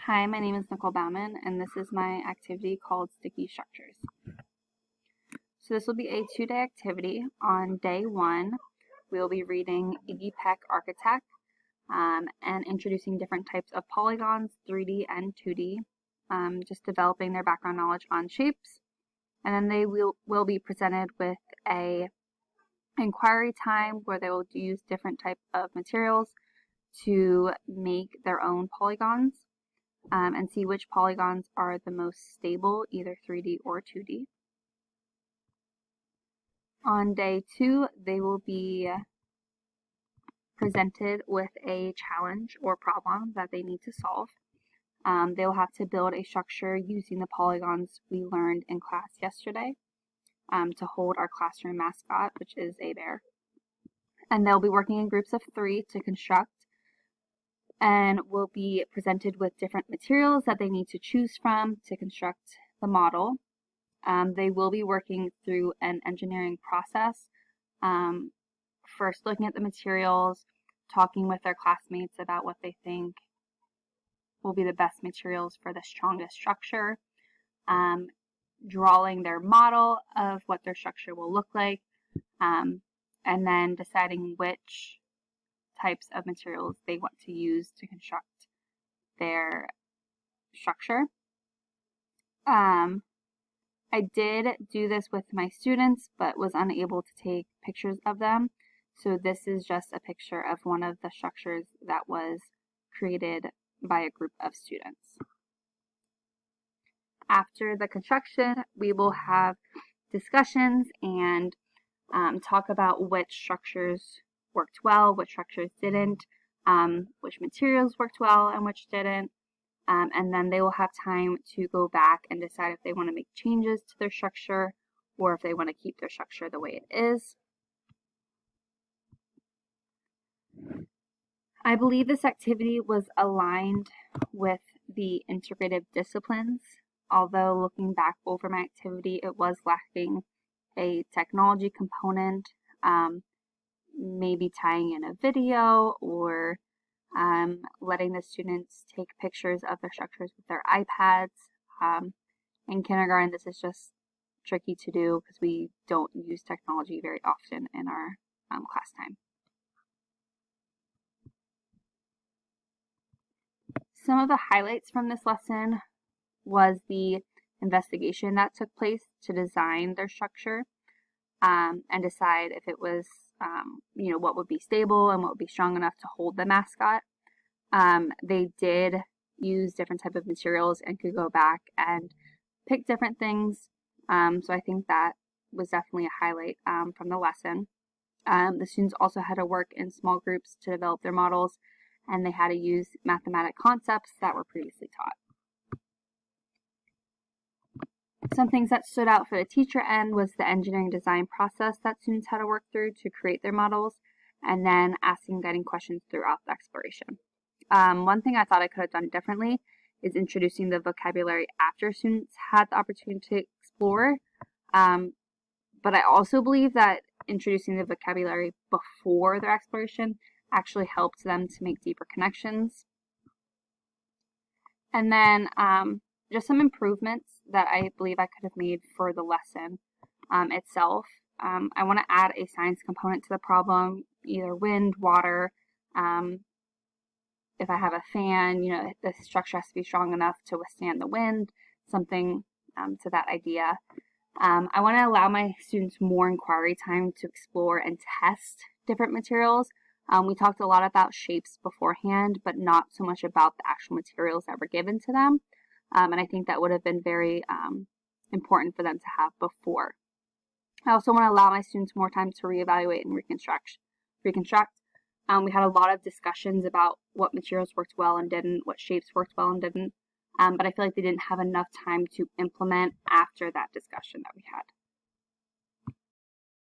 Hi, my name is Nicole Bauman, and this is my activity called Sticky Structures. So this will be a 2-day activity. On day 1, we will be reading Iggy Peck Architect and introducing different types of polygons, 3D and 2D, just developing their background knowledge on shapes. And then they will be presented with a inquiry time where they will use different types of materials to make their own polygons. And see which polygons are the most stable, either 3D or 2D. On day 2, they will be presented with a challenge or problem that they need to solve. They will have to build a structure using the polygons we learned in class yesterday to hold our classroom mascot, which is a bear. And they'll be working in groups of 3 to construct, and will be presented with different materials that they need to choose from to construct the model. They will be working through an engineering process, first looking at the materials, talking with their classmates about what they think will be the best materials for the strongest structure, drawing their model of what their structure will look like, and then deciding which types of materials they want to use to construct their structure. I did do this with my students, but was unable to take pictures of them. So this is just a picture of one of the structures that was created by a group of students. After the construction, we will have discussions and talk about which structures worked well, which structures didn't, which materials worked well and which didn't, and then they will have time to go back and decide if they want to make changes to their structure or if they want to keep their structure the way it is. I believe this activity was aligned with the integrative disciplines, although looking back over my activity, it was lacking a technology component, maybe tying in a video or letting the students take pictures of their structures with their iPads. In kindergarten, this is just tricky to do because we don't use technology very often in our class time. Some of the highlights from this lesson was the investigation that took place to design their structure and decide if it was what would be stable and what would be strong enough to hold the mascot. They did use different type of materials and could go back and pick different things. So I think that was definitely a highlight from the lesson. The students also had to work in small groups to develop their models, and they had to use mathematic concepts that were previously taught. Some things that stood out for the teacher end was the engineering design process that students had to work through to create their models, and then asking guiding questions throughout the exploration. One thing I thought I could have done differently is introducing the vocabulary after students had the opportunity to explore, but I also believe that introducing the vocabulary before their exploration actually helped them to make deeper connections. And then just some improvements that I believe I could have made for the lesson itself. I want to add a science component to the problem, either wind, water. If I have a fan, the structure has to be strong enough to withstand the wind, something to that idea. I want to allow my students more inquiry time to explore and test different materials. We talked a lot about shapes beforehand, but not so much about the actual materials that were given to them. And I think that would have been very important for them to have before. I also want to allow my students more time to reevaluate and reconstruct. We had a lot of discussions about what materials worked well and didn't, what shapes worked well and didn't, but I feel like they didn't have enough time to implement after that discussion that we had.